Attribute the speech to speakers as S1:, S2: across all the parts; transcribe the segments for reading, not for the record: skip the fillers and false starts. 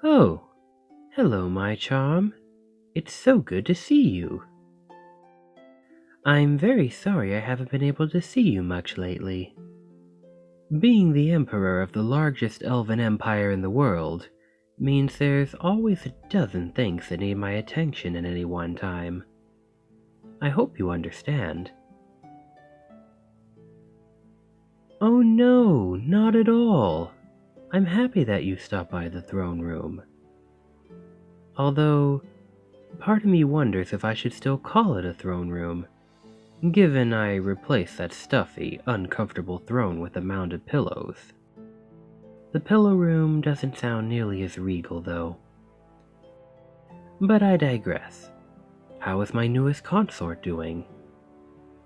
S1: Oh, hello, my charm. It's so good to see you. I'm very sorry I haven't been able to see you much lately. Being the emperor of the largest elven empire in the world means there's always a dozen things that need my attention at any one time. I hope you understand. Oh no, not at all. I'm happy that you stopped by the throne room. Although, part of me wonders if I should still call it a throne room, given I replaced that stuffy, uncomfortable throne with a mound of pillows. The pillow room doesn't sound nearly as regal, though. But I digress. How is my newest consort doing?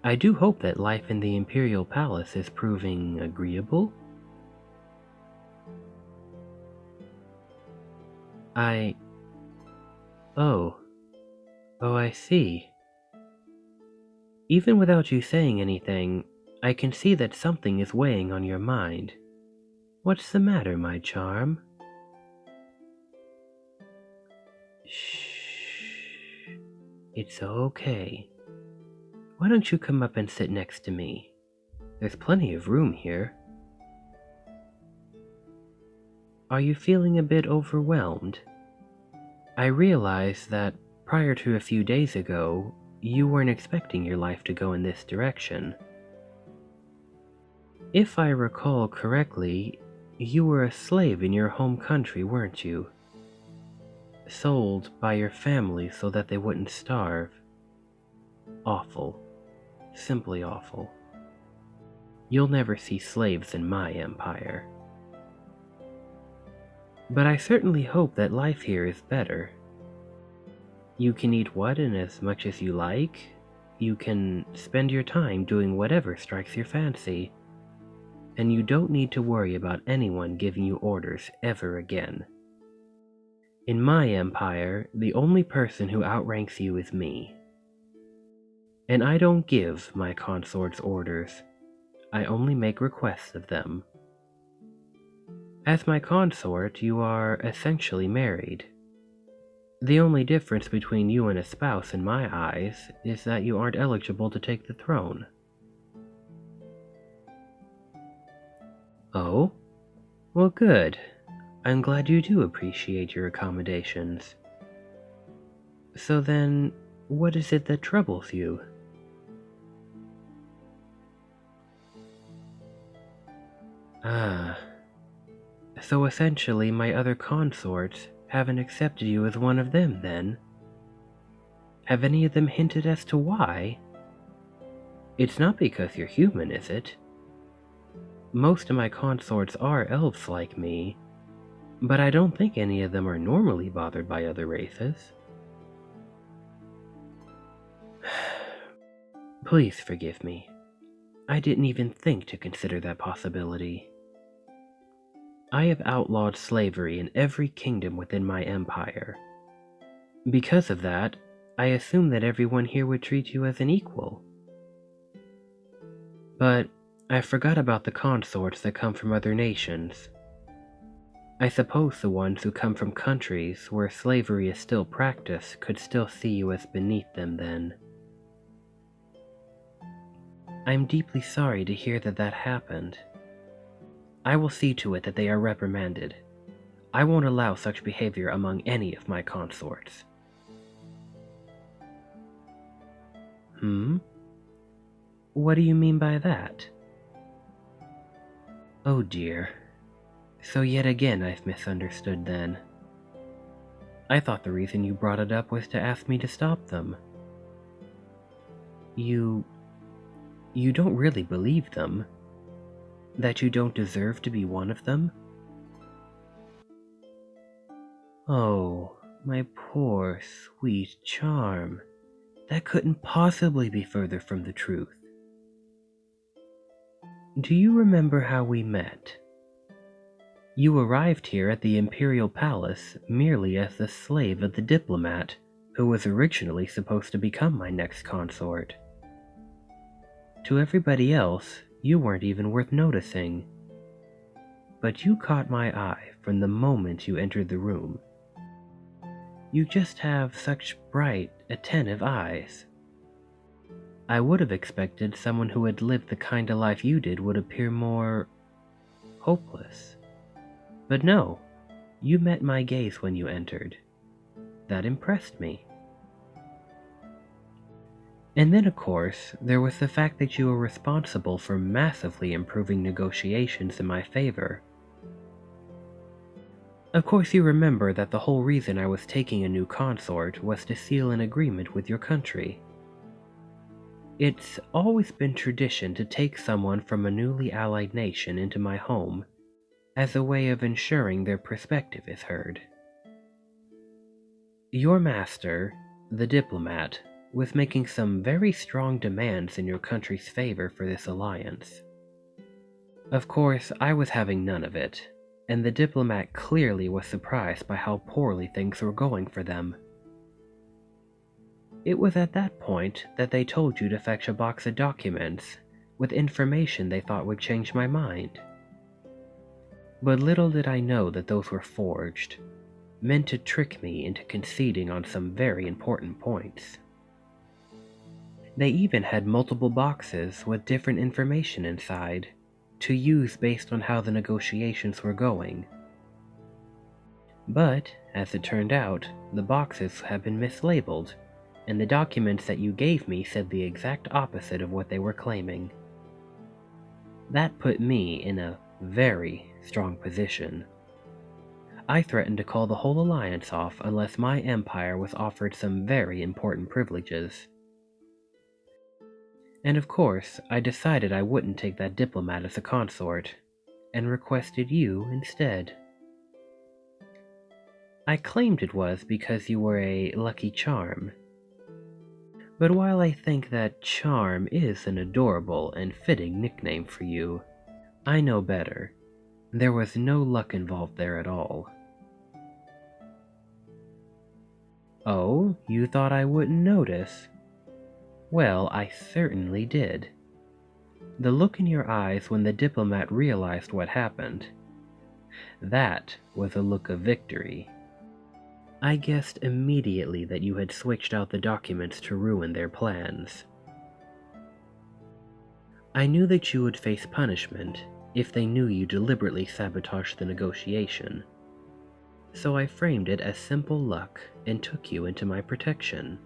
S1: I do hope that life in the Imperial Palace is proving agreeable. Oh, I see. Even without you saying anything, I can see that something is weighing on your mind. What's the matter, my charm? Shh. It's okay. Why don't you come up and sit next to me? There's plenty of room here. Are you feeling a bit overwhelmed? I realize that prior to a few days ago, you weren't expecting your life to go in this direction. If I recall correctly, you were a slave in your home country, weren't you? Sold by your family so that they wouldn't starve. Awful. Simply awful. You'll never see slaves in my empire. But I certainly hope that life here is better. You can eat what and as much as you like. You can spend your time doing whatever strikes your fancy. And you don't need to worry about anyone giving you orders ever again. In my empire, the only person who outranks you is me. And I don't give my consorts orders. I only make requests of them. As my consort, you are essentially married. The only difference between you and a spouse in my eyes is that you aren't eligible to take the throne. Oh? Well, good. I'm glad you do appreciate your accommodations. So then, what is it that troubles you? So essentially my other consorts haven't accepted you as one of them, then? Have any of them hinted as to why? It's not because you're human, is it? Most of my consorts are elves like me, but I don't think any of them are normally bothered by other races. Please forgive me. I didn't even think to consider that possibility. I have outlawed slavery in every kingdom within my empire. Because of that, I assume that everyone here would treat you as an equal. But I forgot about the consorts that come from other nations. I suppose the ones who come from countries where slavery is still practiced could still see you as beneath them then. I'm deeply sorry to hear that happened. I will see to it that they are reprimanded. I won't allow such behavior among any of my consorts. What do you mean by that? Oh dear. So yet again I've misunderstood then. I thought the reason you brought it up was to ask me to stop them. You don't really believe them? That you don't deserve to be one of them? Oh, my poor, sweet charm. That couldn't possibly be further from the truth. Do you remember how we met? You arrived here at the Imperial Palace merely as the slave of the diplomat who was originally supposed to become my next consort. To everybody else, you weren't even worth noticing. But you caught my eye from the moment you entered the room. You just have such bright, attentive eyes. I would have expected someone who had lived the kind of life you did would appear more hopeless. But no, you met my gaze when you entered. That impressed me. And then, of course, there was the fact that you were responsible for massively improving negotiations in my favor. Of course, you remember that the whole reason I was taking a new consort was to seal an agreement with your country. It's always been tradition to take someone from a newly allied nation into my home as a way of ensuring their perspective is heard. Your master, the diplomat, was making some very strong demands in your country's favor for this alliance. Of course, I was having none of it, and the diplomat clearly was surprised by how poorly things were going for them. It was at that point that they told you to fetch a box of documents with information they thought would change my mind. But little did I know that those were forged, meant to trick me into conceding on some very important points. They even had multiple boxes with different information inside, to use based on how the negotiations were going. But, as it turned out, the boxes had been mislabeled, and the documents that you gave me said the exact opposite of what they were claiming. That put me in a very strong position. I threatened to call the whole alliance off unless my empire was offered some very important privileges. And of course, I decided I wouldn't take that diplomat as a consort, and requested you instead. I claimed it was because you were a lucky charm. But while I think that charm is an adorable and fitting nickname for you, I know better. There was no luck involved there at all. Oh, you thought I wouldn't notice? Well, I certainly did. The look in your eyes when the diplomat realized what happened. That was a look of victory. I guessed immediately that you had switched out the documents to ruin their plans. I knew that you would face punishment if they knew you deliberately sabotaged the negotiation, so I framed it as simple luck and took you into my protection.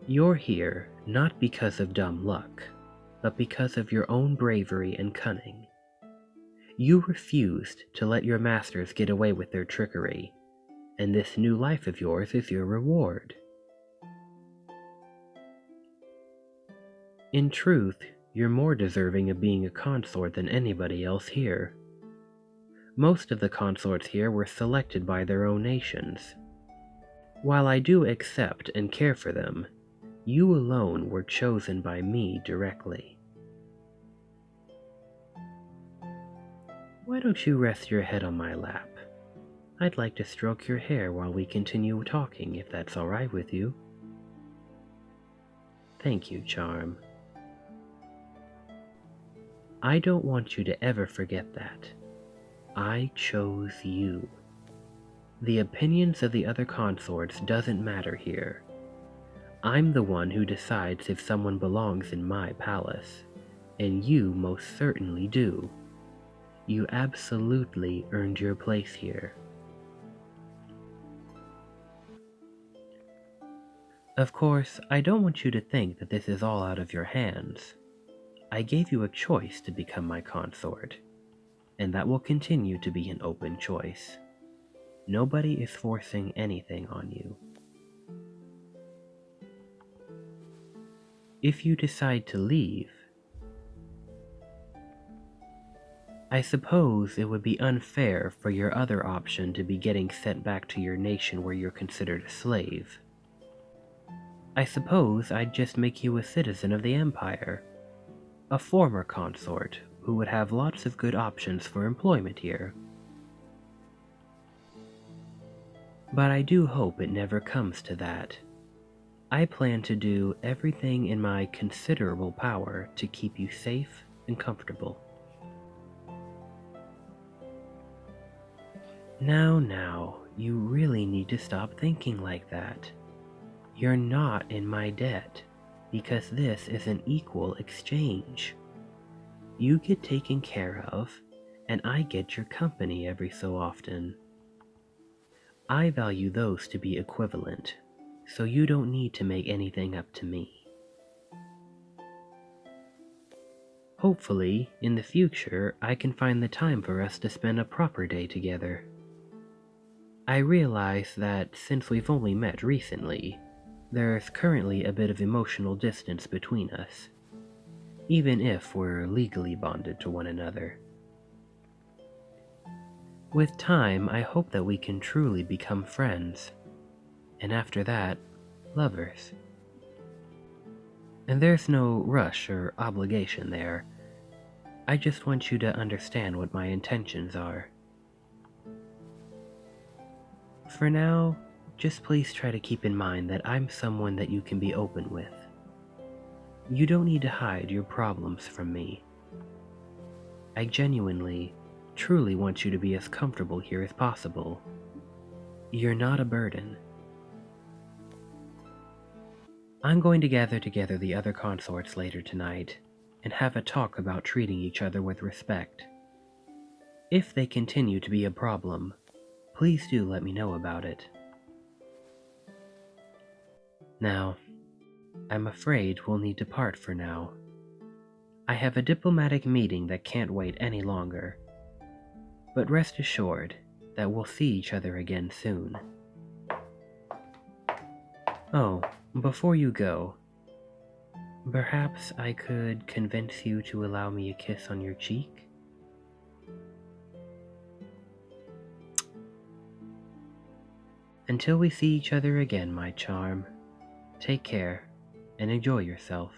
S1: You're here not because of dumb luck, but because of your own bravery and cunning. You refused to let your masters get away with their trickery, and this new life of yours is your reward. In truth, you're more deserving of being a consort than anybody else here. Most of the consorts here were selected by their own nations. While I do accept and care for them, you alone were chosen by me directly. Why don't you rest your head on my lap? I'd like to stroke your hair while we continue talking, if that's all right with you. Thank you, Charm. I don't want you to ever forget that. I chose you. The opinions of the other consorts doesn't matter here. I'm the one who decides if someone belongs in my palace, and you most certainly do. You absolutely earned your place here. Of course, I don't want you to think that this is all out of your hands. I gave you a choice to become my consort, and that will continue to be an open choice. Nobody is forcing anything on you. If you decide to leave, I suppose it would be unfair for your other option to be getting sent back to your nation where you're considered a slave. I suppose I'd just make you a citizen of the Empire, a former consort who would have lots of good options for employment here. But I do hope it never comes to that. I plan to do everything in my considerable power to keep you safe and comfortable. Now, you really need to stop thinking like that. You're not in my debt, because this is an equal exchange. You get taken care of, and I get your company every so often. I value those to be equivalent, so you don't need to make anything up to me. Hopefully, in the future, I can find the time for us to spend a proper day together. I realize that since we've only met recently, there's currently a bit of emotional distance between us, even if we're legally bonded to one another. With time, I hope that we can truly become friends, and after that, lovers. And there's no rush or obligation there. I just want you to understand what my intentions are. For now, just please try to keep in mind that I'm someone that you can be open with. You don't need to hide your problems from me. I genuinely, truly want you to be as comfortable here as possible. You're not a burden. I'm going to gather together the other consorts later tonight and have a talk about treating each other with respect. If they continue to be a problem, please do let me know about it. Now, I'm afraid we'll need to part for now. I have a diplomatic meeting that can't wait any longer, but rest assured that we'll see each other again soon. Oh, before you go, perhaps I could convince you to allow me a kiss on your cheek? Until we see each other again, my charm, take care and enjoy yourself.